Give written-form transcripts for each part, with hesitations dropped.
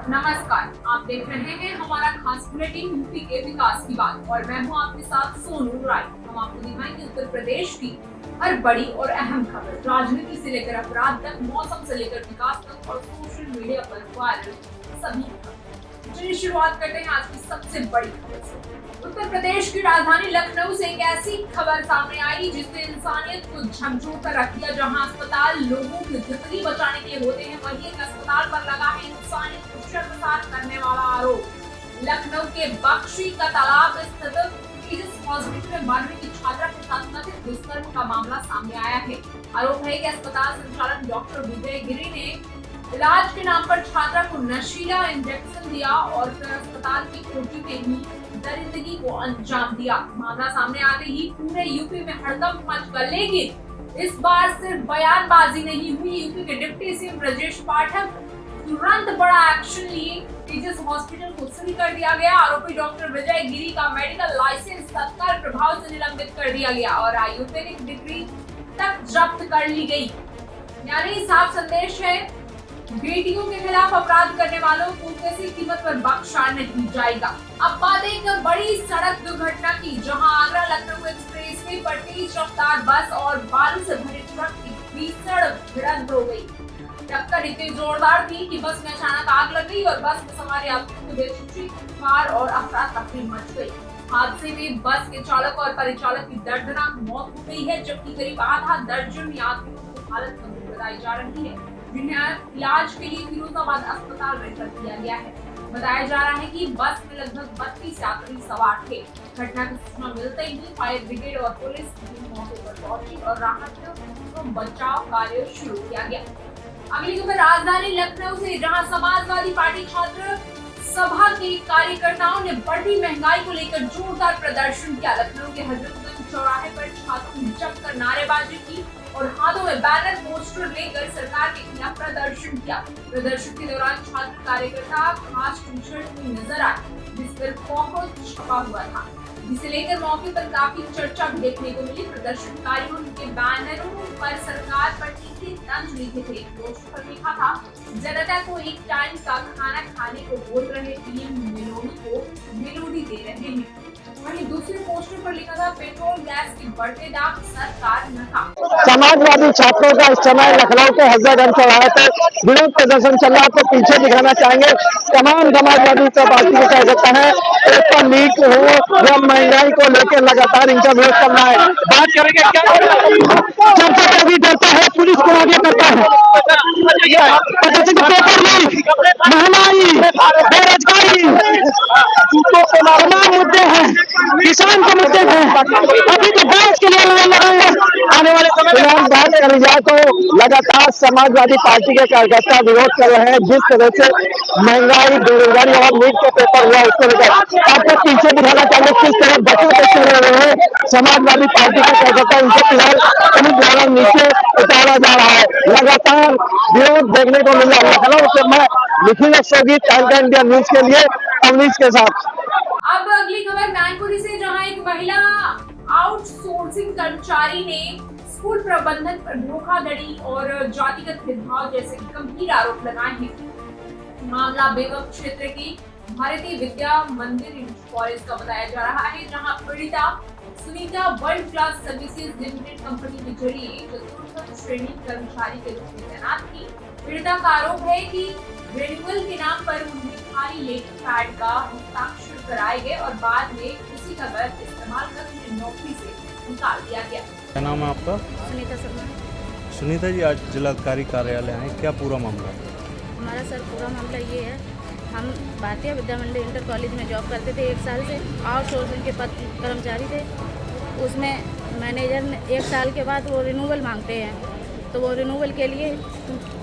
नमस्कार, आप देख रहे हैं हमारा खास बुलेटिन यूपी के विकास की बात और मैं हूं आपके साथ सोनू राय। हम आपको दिखाएंगे उत्तर प्रदेश की हर बड़ी और अहम खबर, राजनीति से लेकर अपराध तक, मौसम से लेकर विकास तक और सोशल मीडिया पर वायरल सभी खबर। चलिए शुरुआत करते हैं आज की सबसे बड़ी खबर से। उत्तर प्रदेश की राजधानी लखनऊ से एक ऐसी खबर सामने आई जिसने इंसानियत को झकझोर कर रख दिया। जहां अस्पताल लोगों की जिंदगी बचाने के लिए होते हैं, वहीं एक अस्पताल पर लगा है इंसानियत को शर्मसार करने वाला आरोप। लखनऊ के बख्शी का तालाब स्थित तेजस हॉस्पिटल में मर रही छात्रा के साथ कथित दुष्कर्म का मामला सामने आया है। आरोप है कि अस्पताल संचालक डॉक्टर विजय गिरी ने इलाज के नाम पर छात्रा को नशीला इंजेक्शन दिया और फिर अस्पताल की कोठी में ही दरिंदगी को अंजाम दिया। मामला सामने आते ही पूरे यूपी में हड़कंप मच गया, लेकिन इस बार सिर्फ बयानबाजी नहीं हुई। यूपी के डिप्टी सीएम ब्रजेश पाठक तुरंत बड़ा एक्शन लिए, तेजस हॉस्पिटल को सील कर दिया गया। आरोपी डॉक्टर विजय गिरी का मेडिकल लाइसेंस तत्काल प्रभाव से निलंबित कर दिया गया और आयुर्वेदिक डिग्री तक जब्त कर ली गई। यानी साफ संदेश है, बेटियों के खिलाफ अपराध करने वालों को किसी कीमत पर बख्शा नहीं जाएगा। अब बात एक बड़ी सड़क दुर्घटना की, जहां आगरा लखनऊ एक्सप्रेसवे पर तेज रफ्तार बस और बालू से भरे ट्रक की भीषण भिड़ंत हो गई। टक्कर इतनी जोरदार थी कि बस में अचानक आग लग गई और बस में सवार यात्रियों को बेहोशी कार और अफरा तफरी मच गई। हादसे में बस के चालक और परिचालक की दर्दनाक मौत हो गई है, जबकि करीब आधा दर्जन यात्रियों की हालत गंभीर बताई जा रही है, जिन्हें इलाज के लिए फिरोजाबाद अस्पताल रेफर किया गया है। बताया जा रहा है कि बस में लगभग 32 यात्री सवार थे। घटना की सूचना मिलते ही फायर ब्रिगेड और पुलिस मौके पर पहुंची और राहत और बचाव कार्य शुरू किया गया। अगली खबर राजधानी लखनऊ से, जहां समाजवादी पार्टी छात्र सभा के कार्यकर्ताओं ने बढ़ती महंगाई को लेकर जोरदार प्रदर्शन किया। लखनऊ के हजरतगंज चौराहे पर छात्रों ने जमकर नारेबाजी की और हाथों में बैनर पोस्टर लेकर सरकार के खिलाफ प्रदर्शन किया। प्रदर्शन के दौरान छात्र कार्यकर्ता खास टी शर्ट में नजर आए, जिस पर बहुत छपा हुआ था, जिसे लेकर मौके पर काफी चर्चा भी देखने को मिली। प्रदर्शनकारियों के बैनरों पर सरकार पर तीखे तंज लिखे थे। पोस्टर पर लिखा था, जनता को एक टाइम का खाना खाने को बोल रहे पीएम मेलोडी को मेलोडी दे रहे हैं। वहीं दूसरे पोस्टर पर लिखा था, पेट्रोल गैस के बढ़ते दाम सरकार नका। समाजवादी छात्रों का इस समय लखनऊ के हजरतगंज चौराहे पर विरोध प्रदर्शन चल रहा है। आपको पीछे दिखाना चाहेंगे, तमाम समाजवादी पार्टी को कह सकता है एक तो नीट हो या महंगाई को लेकर लगातार इनका विरोध कर रहा है। बात करेंगे क्या चर्चा का भी करता है, पुलिस को आगे करता है, महंगाई, बेरोजगारी, तमाम मुद्दे हैं, किसान के मुद्दे हैं। अभी तो गैस के लिए आने वाले समय में बात करी जाए तो लगातार समाजवादी पार्टी के कार्यकर्ता विरोध कर रहे हैं। जिस तरह से महंगाई, बेरोजगारी और नीट के पेपर हुआ, उसको लेकर आपको पीछे दिखाना चाहेंगे किस तरह बच्चों के चल रहे हैं। समाजवादी पार्टी के कार्यकर्ता उनसे फिलहाल पुलिस द्वारा नीचे उतारा जा रहा है। लगातार विरोध देखने को मिल रहा है। लखनऊ से मैं निखिल सोगी, टाइम्स ऑफ इंडिया न्यूज के लिए अवनीश के साथ। अब अगली खबर मैनपुरी से, जहां एक महिला आउटसोर्सिंग कर्मचारी ने स्कूल प्रबंधन पर धोखाधड़ी और जातिगत भेदभाव जैसे गंभीर आरोप लगाए हैं। मामला बेवक क्षेत्र की भारतीय विद्या मंदिर कॉलेज का बताया जा रहा है, जहां पीड़िता Sunita world class services limited company के जरिए चतुर्थ श्रेणी कर्मचारी के रूप में तैनात थी। पीड़िता का आरोप है कि रिन्यूअल के नाम पर उन्हें खाली लेटर पैड का हस्ताक्षर कराए गए और बाद में उसी का गलत इस्तेमाल कर उन्हें नौकरी से निकाल दिया गया। क्या नाम है आपका? सुनीता शर्मा। सुनीता जी, आज जिलाधिकारी कार्यालय आए, क्या पूरा मामला है? हमारा सर पूरा मामला ये है, हम भारतीय विद्या मंदिर इंटर कॉलेज में जॉब करते थे 1 साल से, आउटसोर्सिंग के पद कर्मचारी थे। उसमें मैनेजर ने 1 साल के बाद वो रिन्यूअल मांगते हैं, तो वो रिन्यूअल के लिए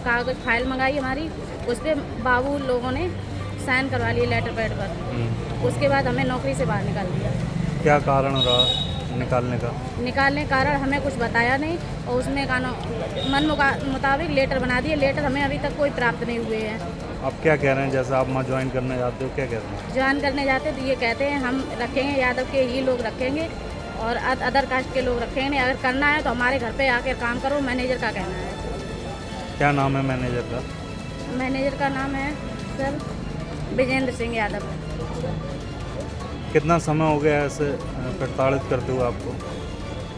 कागज़ फाइल मंगाई हमारी, उस पर बाबू लोगों ने साइन करवा लिए लेटर पैड पर। उसके बाद हमें नौकरी से बाहर निकाल दिया। क्या कारण रहा निकालने का? निकालने कारण हमें कुछ बताया नहीं और उसमें मन मुताबिक लेटर बना दिए। लेटर हमें अभी तक कोई प्राप्त नहीं हुए हैं। आप क्या कह रहे हैं, जैसा आप वहाँ ज्वाइन करने जाते हो, क्या कह रहे हैं? ज्वाइन करने जाते तो ये कहते हैं हम रखेंगे, यादव के ही लोग रखेंगे और अदर कास्ट के लोग रखेंगे नहीं, अगर करना है तो हमारे घर पे आकर काम करो, मैनेजर का कहना है। क्या नाम है मैनेजर का? मैनेजर का नाम है सर विजेंद्र सिंह यादव। कितना समय हो गया ऐसे प्रताड़ित करते हुए आपको?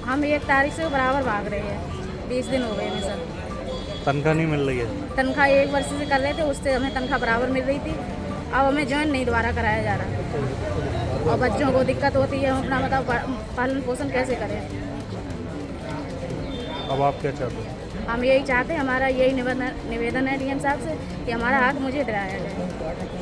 हम 1 तारीख से बराबर भाग रहे हैं, 20 दिन हो गए हैं सर। तनख्वाह नहीं मिल रही है? तनख्वाह 1 वर्ष से कर रहे थे, उससे हमें तनख्वाह बराबर मिल रही थी। अब हमें ज्वाइन नहीं दोबारा कराया जा रहा और बच्चों को दिक्कत होती है, हम अपना मतलब पालन पोषण कैसे करें। अब आप क्या चाहते हैं? हम यही चाहते हैं, हमारा यही निवेदन है डीएम साहब से कि हमारा हक मुझे दिलाया जाए।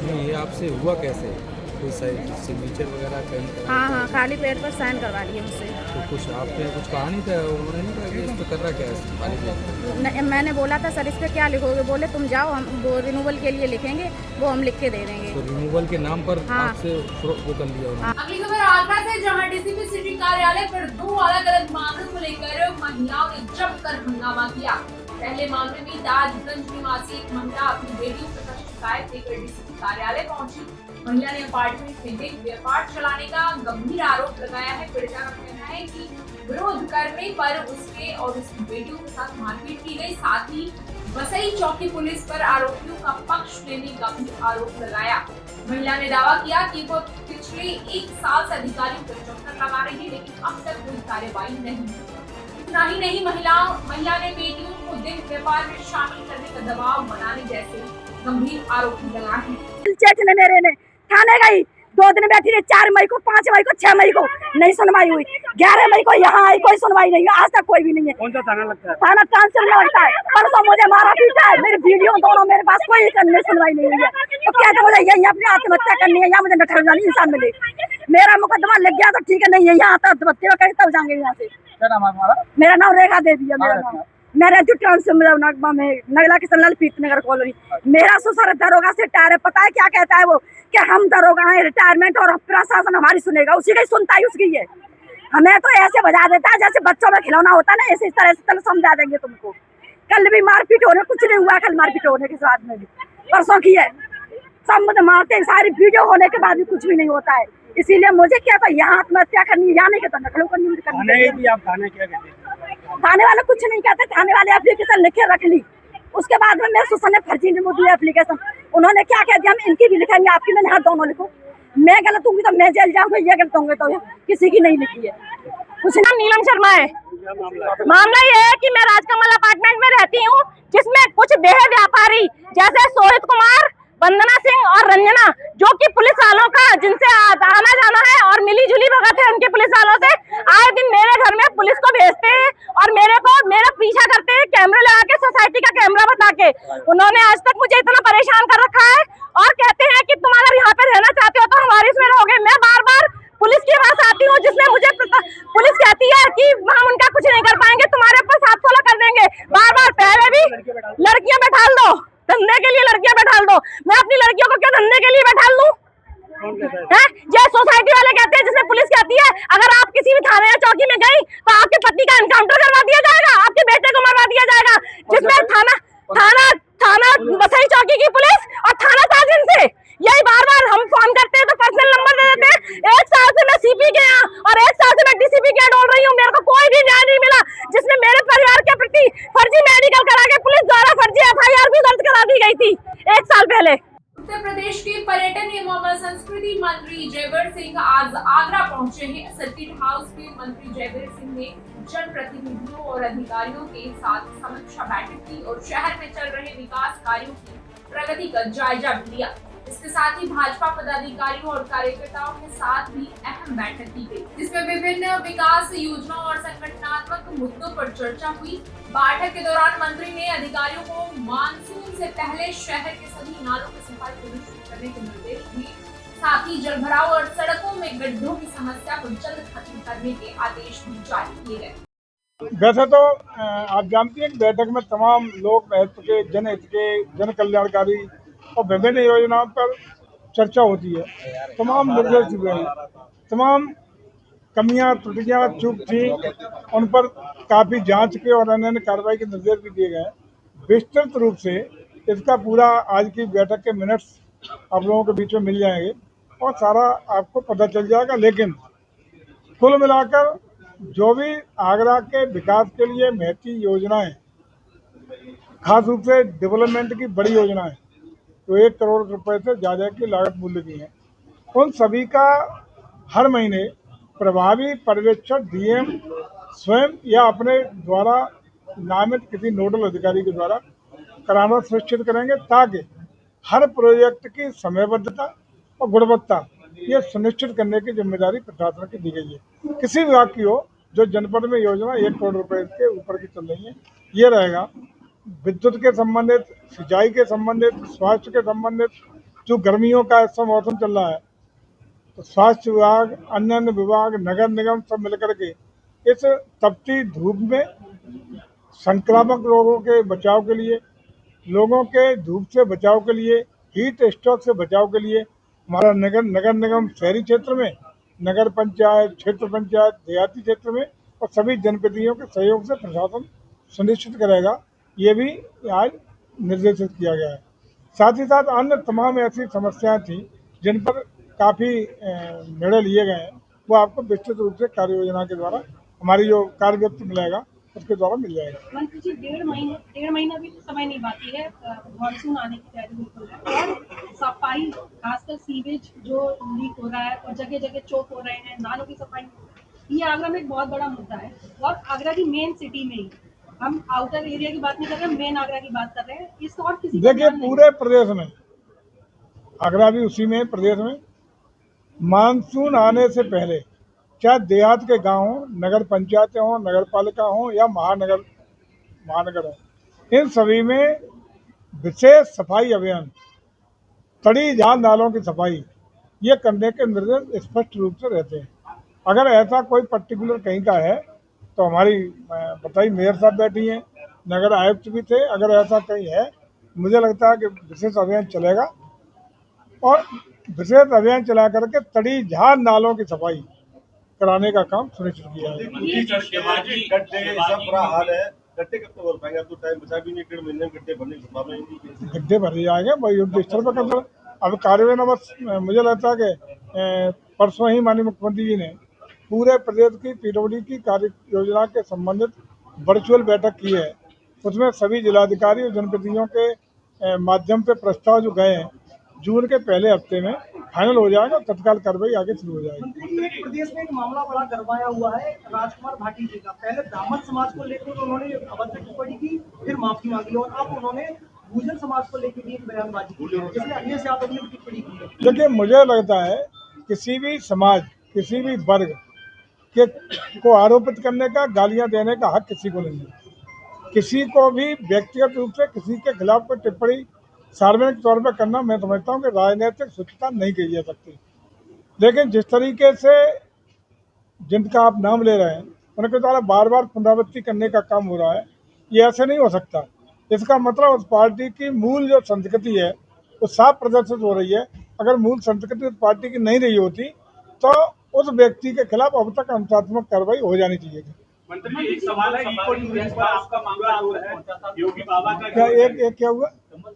नहीं, ये आपसे हुआ कैसे? कोई सिग्नेचर वगैरह कहीं? हाँ, खाली पेट पर साइन करवा लिए मुझसे। तो कुछ आपके कुछ कहा नहीं था? उन्होंने नहीं कहा कि इस पर कर रहा क्या है खाली पेट? मैंने बोला था सर इस पर क्या लिखोगे, बोले तुम जाओ, हम वो रिन्यूअल के लिए लिखेंगे, वो हम लिख के दे देंगे। तो रिमूवल के नाम पर हाँ। आपसे वो कर लिया उन्होंने। अगली खबर आगरा से, जहां डीसीपी सिटी कार्यालय पर 2 अलग-अलग मामलों को लेकर महिलाओं ने जमकर हंगामा किया। पहले मामले में ताजगंज निवासी एक महिला अपनी बेटियों के साथ शिकायत लेकर डीसीपी कार्यालय पहुंची। महिला ने अपार्टमेंट में देख व्यापार चलाने का गंभीर आरोप लगाया है। पीड़िता का कहना है कि विरोध करने पर उसके और उसकी बेटियों के साथ मारपीट की गई। साथ ही वसई चौकी पुलिस पर आरोपियों का पक्ष लेने का भी आरोप लगाया। महिला ने दावा किया कि वो पिछले 1 साल से अधिकारियों पर चक्कर लगा रही है, लेकिन अब तक कोई कार्रवाई नहीं। इतना ही नहीं, महिला ने बेटियों को दिन व्यापार में शामिल करने का दबाव बनाने जैसे गंभीर आरोप लगाए हैं। मेरे ने थाने गई, 2 दिन बैठी रही, 4 मई को, 5 मई को, 6 मई को नहीं सुनवाई हुई, 11 मई को यहाँ आई, कोई सुनवाई नहीं हुई, आज तक कोई भी नहीं है। कौन सा थाना लगता है? थाना ट्रांसफर में लगता है। परसों मुझे मारा पीटा है, मेरी वीडियो दोनों मेरे पास, कोई सुनवाई नहीं हुई है। तो क्या तो मुझे यही अपनी आत्महत्या करनी है या मुझे नठल जानी इंसान मिले। मेरा मुकदमा लग गया तो ठीक है, नहीं है यहाँ आत्महत्या में कहीं तब जाएंगे यहाँ से। क्या नाम है तुम्हारा? मेरा नाम रेखा देवी है। मेरा नाम मेरे जो ट्रांसफर नगमा में नगला के सलाल पीतनगर कॉलोनी। मेरा ससुर दरोगा से टायर है, पता है क्या कहता है वो कि हम दरोगा हैं, रिटायरमेंट और प्रशासन हमारी सुनेगा, उसी की सुनता ही उसकी है। हमें तो ऐसे बजा देता है जैसे बच्चों में खिलौना होता है ना, ऐसे इस तरह समझा देंगे तुमको। कल भी मारपीट होने, कुछ नहीं हुआ, कल मारपीट होने के साथ में भी परसों की है। सब मुझे मारते हैं, सारी वीडियो होने के बाद भी कुछ भी नहीं होता है। इसीलिए मुझे क्या था, यहाँ आत्महत्या करनी है, यहाँ नहीं कहता नकलों करनी मुझे करनी। आप थाने क्या कहते हैं? थाने वाले कुछ नहीं कहते, थाने वाले एप्लीकेशन लिखे रख ली। उसके बाद में मेरे ससुर ने फर्जी रिमूव दिया एप्लीकेशन। उन्होंने क्या कह दिया, हम इनकी भी लिखेंगे, आपकी मैंने हाथ दोनों लिखो। मैं गलत होंगी तो मैं जेल जाऊंगी, ये गलत होंगे तो किसी की नहीं लिखी है। कुछ नाम नीलम शर्मा है। मामला ये है कि मैं राजकमल अपार्टमेंट में रहती हूँ, जिसमें कुछ देह व्यापारी जैसे सोहित कुमार, वंदना सिंह और रंजना, जो कि पुलिस वालों का जिनसे आना जाना है और मिली जुली भगत है उनके पुलिस वालों से, आए दिन मेरे घर में पुलिस को भेजते हैं और मेरा पीछा करते हैं, कैमरे लगा के, सोसाइटी का कैमरा बता के। उन्होंने आज तक मुझे इतना परेशान कर रखा है और कहते हैं कि तुम अगर यहाँ पे रहना चाहते हो तो हमारे इसमें रहोगे। मैं बार बार पुलिस के पास आती हूँ, जिसमें मुझे पुलिस कहती है कि हम उनका कुछ नहीं कर पाएंगे, तुम्हारे ऊपर 716 कर देंगे। बार बार पहले भी लड़कियां बैठा दो, धंधे के लिए लड़कियां बैठा दो, मैं अपनी लड़कियों को क्या धंधे के लिए बैठा लूं? ये सोसाइटी वाले कहते हैं, जिसमें पुलिस कहती है अगर आप किसी भी थाने या चौकी में गई तो आपके पति का एनकाउंटर करवा दिया जाएगा, आपके बेटे को मरवा दिया जाएगा। जिसमें थाना वसई चौकी की पुलिस और थाना ताजिन से यही बार बार हम फोन करते हैं तो पर्सनल नंबर दे देते हैं। 1 साल से मैं सीपी के यहाँ और 1 साल से मैं डीसीपी के यहाँ डोल रही हूँ, मेरे को कोई भी न्याय नहीं मिला, जिसमें मेरे परिवार के प्रति फर्जी मेडिकल करा के पुलिस द्वारा फर्जी FIR भी दर्ज करा दी गई थी 1 साल पहले। उत्तर प्रदेश के पर्यटन एवं संस्कृति मंत्री जयवीर सिंह आज आगरा पहुंचे हैं। सर्किट हाउस के मंत्री जयवीर सिंह ने जनप्रतिनिधियों और अधिकारियों के साथ समीक्षा बैठक की और शहर में चल रहे विकास कार्यों की प्रगति का जायजा भी लिया। इसके साथ ही भाजपा पदाधिकारियों और कार्यकर्ताओं के साथ भी अहम बैठक की गई, जिसमें विभिन्न विकास योजनाओं और संगठनात्मक मुद्दों पर चर्चा हुई। बैठक के दौरान मंत्री ने अधिकारियों को मानसून से पहले शहर के सभी नालों की सफाई सुनिश्चित करने के निर्देश दिए। साथ ही जलभराव और सड़कों में गड्ढों की समस्या को जल्द खत्म करने के आदेश भी जारी किए गए। वैसे तो आप जानती हैं कि बैठक में तमाम लोक हित के, जनहित के, जन कल्याणकारी और विभिन्न योजनाओं पर चर्चा होती है। तमाम निर्देश हुए हैं, तमाम कमियां, त्रुटियां, चूक थी, उन पर काफ़ी जांच के और अन्य कार्रवाई के निर्देश भी दिए गए हैं। विस्तृत रूप से इसका पूरा आज की बैठक के मिनट्स आप लोगों के बीच में मिल जाएंगे और सारा आपको पता चल जाएगा। लेकिन कुल मिलाकर जो भी आगरा के विकास के लिए महती योजनाएं, खास रूप से डेवलपमेंट की बड़ी योजनाएं, जो 1 करोड़ रुपए से ज़्यादा की लागत मूल्य की हैं, उन सभी का हर महीने प्रभावी पर्यवेक्षण डीएम स्वयं या अपने द्वारा नामित किसी नोडल अधिकारी के द्वारा कराना सुनिश्चित करेंगे, ताकि हर प्रोजेक्ट की समयबद्धता और गुणवत्ता ये सुनिश्चित करने की जिम्मेदारी प्रशासन की दी गई है। किसी विभाग की हो जो जनपद में योजना 1 करोड़ रुपए के ऊपर की चल रही है, ये रहेगा विद्युत के संबंधित, सिंचाई के संबंधित, स्वास्थ्य के संबंधित। जो गर्मियों का ऐसा मौसम चल रहा है, तो स्वास्थ्य विभाग, अन्य विभाग, नगर निगम सब मिलकर के इस तपती धूप में संक्रामक रोगों के बचाव के लिए, लोगों के धूप से बचाव के लिए, हीट स्ट्रोक से बचाव के लिए हमारा नगर निगम शहरी क्षेत्र में, नगर पंचायत, क्षेत्र पंचायत, देहाती क्षेत्र में और सभी जनप्रतिनिधियों के सहयोग से प्रशासन सुनिश्चित करेगा, ये भी आज निर्देशित किया गया है। साथ ही साथ अन्य तमाम ऐसी समस्याएं थी जिन पर काफ़ी निर्णय लिए गए हैं, वो आपको विस्तृत रूप से कार्य योजना के द्वारा हमारी जो कार्यव्यक्ति मिलेगा उसके द्वारा मिल जाएगा। मंत्री जी, 1.5 महीना भी समय नहीं बाकी है, मानसून आने की तैयारी बिल्कुल है, और सफाई खासकर सीवेज जो लीक हो रहा है और जगह जगह चौक हो रहे हैं, नालों की सफाई, ये आगरा में एक बहुत बड़ा मुद्दा है। और आगरा की मेन सिटी में ही, हम आउटर एरिया की बात नहीं कर रहे हैं, मेन आगरा की बात कर रहे हैं। इस और किसी देखिए, पूरे प्रदेश में, आगरा भी उसी में, प्रदेश में मानसून आने से पहले चाहे देहात के गांव हों, नगर पंचायतें हों, नगर पालिका हों या महानगर हो, इन सभी में विशेष सफाई अभियान, तड़ी झाल नालों की सफाई ये करने के निर्देश स्पष्ट रूप से रहते हैं। अगर ऐसा कोई पर्टिकुलर कहीं का है तो हमारी बताइए, मेयर साहब बैठी हैं, नगर आयुक्त भी थे, अगर ऐसा कहीं है मुझे लगता है कि विशेष अभियान चलेगा और विशेष अभियान चला करके तड़ी झाल नालों की सफाई कराने का काम सुनिश्चित किया है। गड्ढे कब तक भर पाएंगे? अब तो टाइम बचा भी नहीं, 1.5 महीने में गड्ढे भरने की संभावना ही नहीं। गड्ढे भरे जाएंगे भाई, युद्ध स्तर पर कर। अब कार्यान्वयन बस मुझे लगता है कि परसों ही माननीय मुख्यमंत्री जी ने पूरे प्रदेश की पीडब्ल्यूडी की कार्य योजना के संबंधित वर्चुअल बैठक की है। उसमें सभी जिलाधिकारी और जनप्रतिनिधियों के माध्यम से प्रस्ताव जो गए हैं, जून के पहले हफ्ते में फाइनल हो जाएगा, तत्काल कार्रवाई आगे शुरू हो जाएगी। प्रदेश में एक मामला बड़ा गरमाया हुआ है राजकुमार भाटी जी का। पहले ब्राह्मण समाज को लेकर उन्होंने अभद्र टिप्पणी की, फिर माफी मांगी, और अब उन्होंने भूजन समाज को लेकर भी एक बयानबाजी की, जिसमें अखिलेश यादव ने टिप्पणी की है। देखिए, मुझे लगता है किसी भी समाज, किसी भी वर्ग के को आरोपित करने का, गालियां देने का हक किसी को नहीं है। किसी को भी व्यक्तिगत रूप से किसी के खिलाफ कोई टिप्पणी सार्वजनिक तौर पर करना, मैं समझता हूँ कि राजनीतिक स्वच्छता नहीं की जा सकती। लेकिन जिस तरीके से जिनका आप नाम ले रहे हैं उनके द्वारा बार बार पुनरावृत्ति करने का काम हो रहा है, ये ऐसे नहीं हो सकता। इसका मतलब उस पार्टी की मूल जो संस्कृति है वो साफ प्रदर्शित हो रही है। अगर मूल संस्कृति उस पार्टी की नहीं रही होती तो उस व्यक्ति के खिलाफ अब तक अनुशासनात्मक कार्रवाई हो जानी चाहिए थी। मंत्री जी, एक सवाल है, इको टूरिज्म पर आपका मामला जो है, योगी बाबा का क्या एक क्या हुआ? चंबल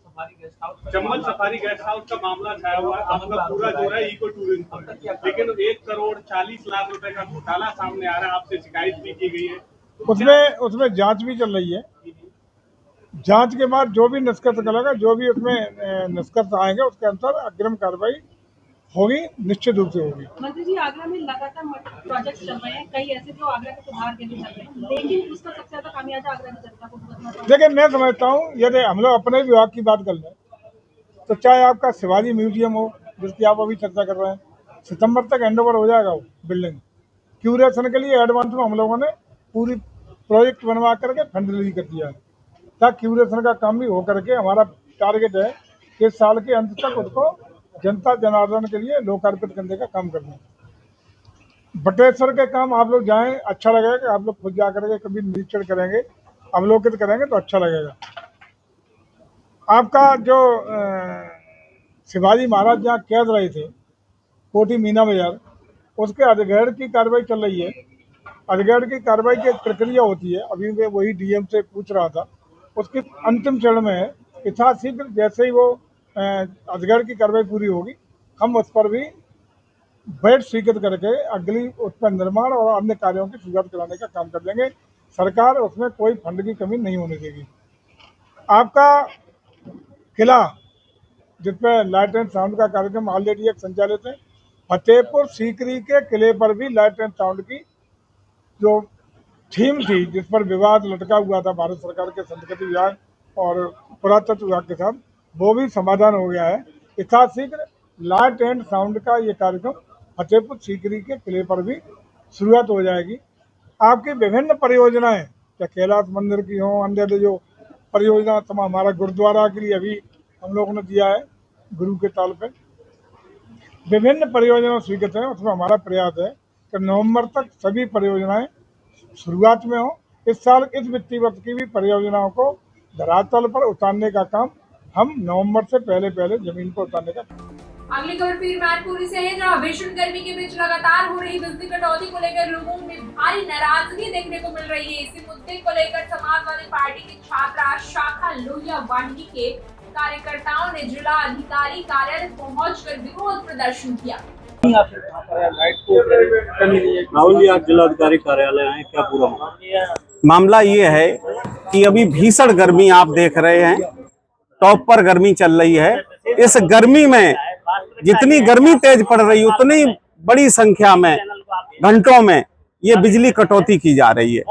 सफारी गेस्ट हाउस का मामला छाया हुआ है। आपका पूरा जो है इको टूरिज्म पर, लेकिन 1 करोड़ 40 लाख रुपए का घोटाला सामने आ रहा है, आपसे शिकायत भी की गई है। उसमें जांच भी चल रही है। जांच के बाद जो भी निष्कर्ष निकलेगा, जो भी उसमें निष्कर्ष आएंगे, उसके अनुसार अग्रिम कार्रवाई होगी, निश्चित रूप से होगी। मंत्री जी, आगरा में लगातार प्रोजेक्ट चल रहे हैं, कई ऐसे जो आगरा के सुधार के लिए चल रहे हैं, लेकिन उसका सबसे ज्यादा खामियाजा आगरा की जनता को भुगतना पड़ रहा है। देखिए, मैं समझता हूँ यदि हम लोग अपने विभाग की बात कर लें तो चाहे आपका शिवाजी म्यूजियम हो, जिसकी आप अभी चर्चा कर रहे हैं, सितंबर तक हैंडओवर हो जाएगा वो बिल्डिंग। क्यूरेशन के लिए एडवांस में हम लोगों ने पूरी प्रोजेक्ट बनवा करके फंड रिलीज कर दिया है, ताकि क्यूरेशन का काम भी हो करके हमारा टारगेट है कि इस साल के अंत तक उसको जनता जनार्दन के लिए लोकार्पित करने का काम करना है। बटेश्वर के काम आप लोग जाएं, अच्छा लगेगा कि आप लोग खुद जा करके कभी निरीक्षण करेंगे, अवलोकित करेंगे तो अच्छा लगेगा। आपका जो शिवाजी महाराज जहाँ कैद रहे थे, कोठी मीना बाजार, उसके अधिग्रहण की कार्रवाई चल रही है। अधिग्रहण की कार्रवाई की एक प्रक्रिया होती है, अभी मैं वही डीएम से पूछ रहा था, उसकी अंतिम चरण में है। यथाशीघ्र जैसे ही वो अधिग्रहण की कार्रवाई पूरी होगी, हम उस पर भी बेड स्वीकृत करके अगली उस पर निर्माण और अन्य कार्यों की शुरुआत कराने का काम कर देंगे। सरकार उसमें कोई फंड की कमी नहीं होने देगी। आपका किला जिसमें लाइट एंड साउंड का कार्यक्रम ऑलरेडी एक संचालित है। फतेहपुर सीकरी के किले पर भी लाइट एंड साउंड की जो थीम थी, जिस पर विवाद लटका हुआ था भारत सरकार के संस्कृति विभाग और पुरातत्व विभाग के साथ, वो भी समाधान हो गया है। यथाशीघ्र लाइट एंड साउंड का ये कार्यक्रम फतेहपुर सीकरी के किले पर भी शुरुआत हो जाएगी। आपकी विभिन्न परियोजनाएं, चाहे कैलाश मंदिर की हो, अन्य जो परियोजना तमाम, हमारा गुरुद्वारा के लिए अभी हम लोगों ने दिया है गुरु के ताल पे, विभिन्न परियोजना स्वीकृत है। उसमें हमारा प्रयास है कि नवंबर तक सभी परियोजनाएं शुरुआत में हो। इस साल इस वित्तीय वर्ष की भी परियोजनाओं को धरातल पर उतारने का काम हम नवंबर से पहले जमीन पर उतारने का। अगली खबर फिर मैनपुरी से है, जहां भीषण गर्मी के बीच लगातार हो रही बिजली कटौती को लेकर लोगों में भारी नाराजगी देखने को मिल रही है। इसी मुद्दे को लेकर समाजवादी पार्टी की छात्रा शाखा लोहिया वाहिनी के कार्यकर्ताओं ने जिला अधिकारी कार्यालय पहुंचकर विरोध प्रदर्शन किया। राहुल जी, आज जिलाधिकारी कार्यालय आए, क्या पूरा मामला ये है कि अभी भीषण गर्मी आप देख रहे हैं, टॉप पर गर्मी चल रही है। इस गर्मी में जितनी गर्मी तेज पड़ रही है, उतनी बड़ी संख्या में घंटों में ये बिजली कटौती की जा रही है।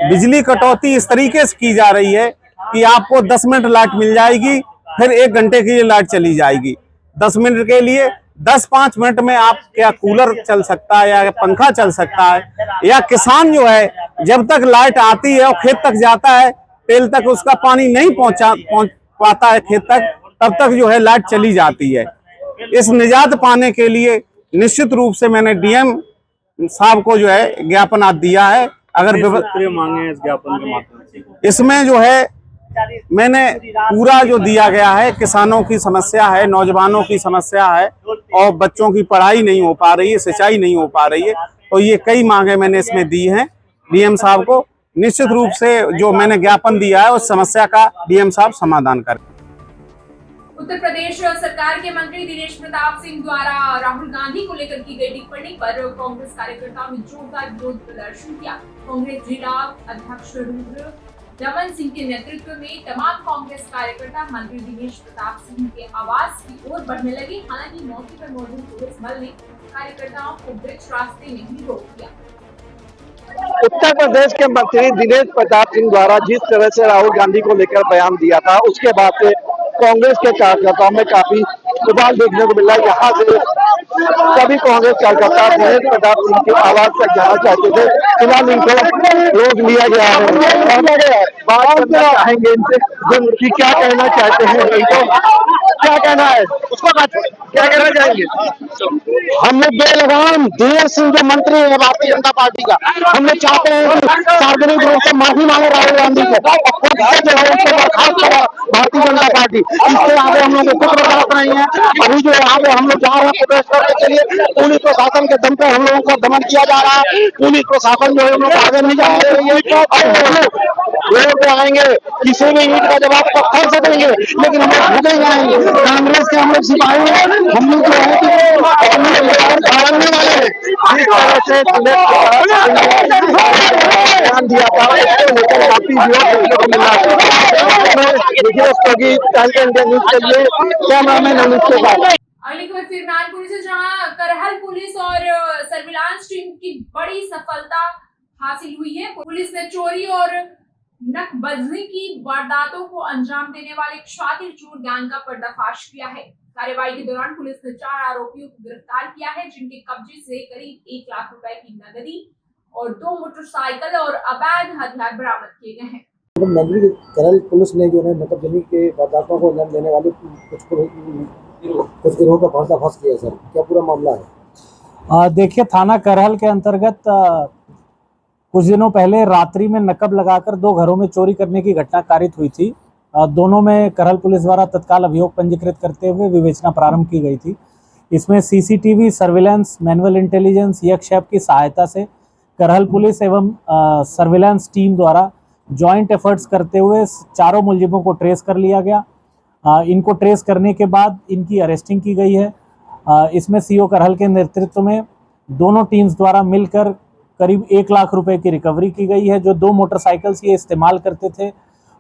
बिजली कटौती इस तरीके से की जा रही है कि आपको 10 मिनट लाइट मिल जाएगी, फिर 1 घंटे के लिए लाइट चली जाएगी। 10 मिनट के लिए 10-5 मिनट में आप क्या कूलर चल सकता है या पंखा चल सकता है, या किसान जो है जब तक लाइट आती है और खेत तक जाता है, टेल तक उसका पानी नहीं पहुंच पाता है खेत तक, तब तक जो है लाइट चली जाती है। इस निजात पाने के लिए निश्चित रूप से मैंने डीएम साहब को जो है ज्ञापन आज दिया है। अगर मांगे हैं इस ज्ञापन के माध्यम से, इसमें जो है मैंने पूरा जो दिया गया है, किसानों की समस्या है, नौजवानों की समस्या है और बच्चों की पढ़ाई नहीं हो पा रही है, सिंचाई नहीं हो पा रही है, तो ये कई मांगे मैंने इसमें दी हैं डीएम साहब को। निश्चित रूप से जो मैंने ज्ञापन दिया है उस समस्या का डीएम साहब समाधान करें। उत्तर प्रदेश सरकार के मंत्री दिनेश प्रताप सिंह द्वारा राहुल गांधी को लेकर की गई टिप्पणी पर कांग्रेस कार्यकर्ताओं ने जोरदार विरोध प्रदर्शन किया। कांग्रेस जिला अध्यक्ष रुद्र दमन सिंह के नेतृत्व में तमाम कांग्रेस कार्यकर्ता मंत्री दिनेश प्रताप सिंह के आवास की ओर बढ़ने लगे। हालांकि मौके पर मौजूद पुलिस बल ने कार्यकर्ताओं को बीच रास्ते में ही रोक दिया। उत्तर प्रदेश के मंत्री दिनेश प्रताप सिंह द्वारा जिस तरह से राहुल गांधी को लेकर बयान दिया था, उसके बाद से कांग्रेस के कार्यकर्ताओं में काफी उबाल देखने को मिला। यहाँ से सभी कांग्रेस कार्यकर्ता दिनेश प्रताप सिंह की आवाज तक जाना चाहते थे, फिलहाल इनको रोक लिया गया है। बात करना चाहेंगे इनसे कि क्या कहना चाहते हैं, इनको क्या कहना है, उसको क्या कहना चाहेंगे। हमने बेलगाम दिनेश सिंह जो मंत्री है भारतीय जनता पार्टी का, हमने चाहते हैं कि सार्वजनिक रूप से माफी मांगे राहुल गांधी से, भारतीय जनता पार्टी इसके आगे हम लोग को कुछ बर्दाश्त नहीं है। अभी जो यहाँ पे हम लोग जा रहे हैं प्रदेश करने के लिए, पुलिस प्रशासन के दम पे हम लोगों को दमन किया जा रहा है। पुलिस प्रशासन जो है हम लोग आगे नहीं जा रही है, रोड पे आएंगे, किसी भी ईंट का जवाब पत्थर से देंगे, लेकिन हम लोग झुकेंगे नहीं। कांग्रेस के हम लोग सिपाही हैं, हम लोग जो है भागने वाले हैं। जिस तरह से ध्यान दिया था उसको लेकर काफी विरोध देखने को मिला है। न्यूज के लिए कैमरामैन अमित के साथ। अगली खबर फिर मैनपुरी से, जहां करहल पुलिस और सर्विलांस टीम की बड़ी सफलता हासिल हुई है। पुलिस ने चोरी और नकबजनी की वारदातों को अंजाम देने वाले एक शातिर चोर गैंग का पर्दाफाश किया है। कार्यवाही के दौरान पुलिस ने 4 आरोपियों को गिरफ्तार किया है, जिनके कब्जे से करीब 1 लाख रुपए की नकदी और 2 मोटरसाइकिल और अवैध हथियार बरामद किए गए हैं। करहल पुलिस ने जो है नकबजनी के वारदातों को अंजाम देने वाले कुछ गिरोह का पर्दाफाश किया। सर, क्या पूरा मामला है? देखिए, थाना करहल के अंतर्गत कुछ दिनों पहले रात्रि में नकब लगाकर 2 घरों में चोरी करने की घटना कारित हुई थी। दोनों में करहल पुलिस द्वारा तत्काल अभियोग पंजीकृत करते हुए विवेचना प्रारंभ की गई थी। इसमें सीसीटीवी, सर्विलांस, मैनुअल इंटेलिजेंस, यक्ष ऐप की सहायता से करहल पुलिस एवं सर्विलांस टीम द्वारा जॉइंट एफर्ट्स करते हुए 4 मुलजिमों को ट्रेस कर लिया गया। इनको ट्रेस करने के बाद इनकी अरेस्टिंग की गई है। इसमें सीओ करहल के नेतृत्व में दोनों टीम्स द्वारा मिलकर करीब 1 लाख रुपए की रिकवरी की गई है। जो 2 मोटरसाइकिल्स ये इस्तेमाल करते थे,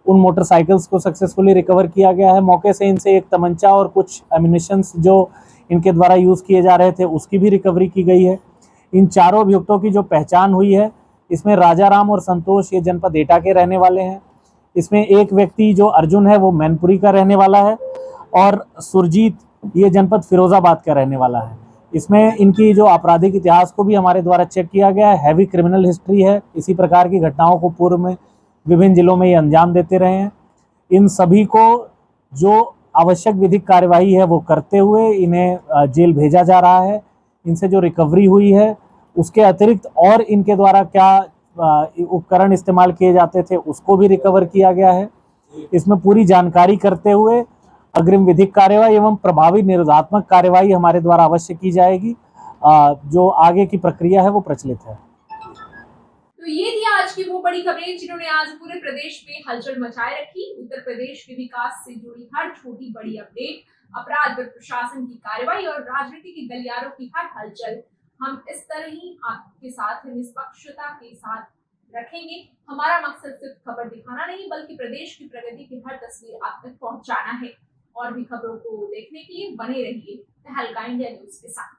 उन मोटरसाइकिल्स को सक्सेसफुली रिकवर किया गया है। मौके से इनसे एक तमंचा और कुछ एम्यूनिशंस जो इनके द्वारा यूज़ किए जा रहे थे उसकी भी रिकवरी की गई है। इन चारों अभियुक्तों की जो पहचान हुई है, इसमें राजाराम और संतोष ये जनपद एटा के रहने वाले हैं। इसमें एक व्यक्ति जो अर्जुन है वो मैनपुरी का रहने वाला है और सुरजीत ये जनपद फिरोजाबाद का रहने वाला है। इसमें इनकी जो आपराधिक इतिहास को भी हमारे द्वारा चेक किया गया है, हैवी क्रिमिनल हिस्ट्री है, इसी प्रकार की घटनाओं को पूर्व में विभिन्न जिलों में ये अंजाम देते रहे हैं। इन सभी को जो आवश्यक विधिक कार्यवाही है वो करते हुए इन्हें जेल भेजा जा रहा है। इनसे जो रिकवरी हुई है उसके अतिरिक्त और इनके द्वारा क्या उपकरण इस्तेमाल किए जाते थे उसको भी रिकवर किया गया है। इसमें पूरी जानकारी करते हुए अग्रिम विधिक कार्यवाही एवं प्रभावी निरोधात्मक कार्यवाही हमारे द्वारा अवश्य की जाएगी। जो आगे की प्रक्रिया है वो प्रचलित है। तो ये थी आज की वो बड़ी खबरें जिन्होंने आज पूरे प्रदेश में हलचल मचाए रखी। उत्तर प्रदेश के विकास से जुड़ी हर छोटी बड़ी अपडेट, अपराध पर प्रशासन की कार्रवाई और राजनीति के गलियारों की हर हलचल हम इस तरह ही आपके साथ निष्पक्षता के साथ रखेंगे। हमारा मकसद सिर्फ खबर दिखाना नहीं बल्कि प्रदेश की प्रगति की हर तस्वीर आप तक पहुंचाना है। और भी खबरों को देखने के लिए बने रहिए तहलका इंडिया न्यूज के साथ।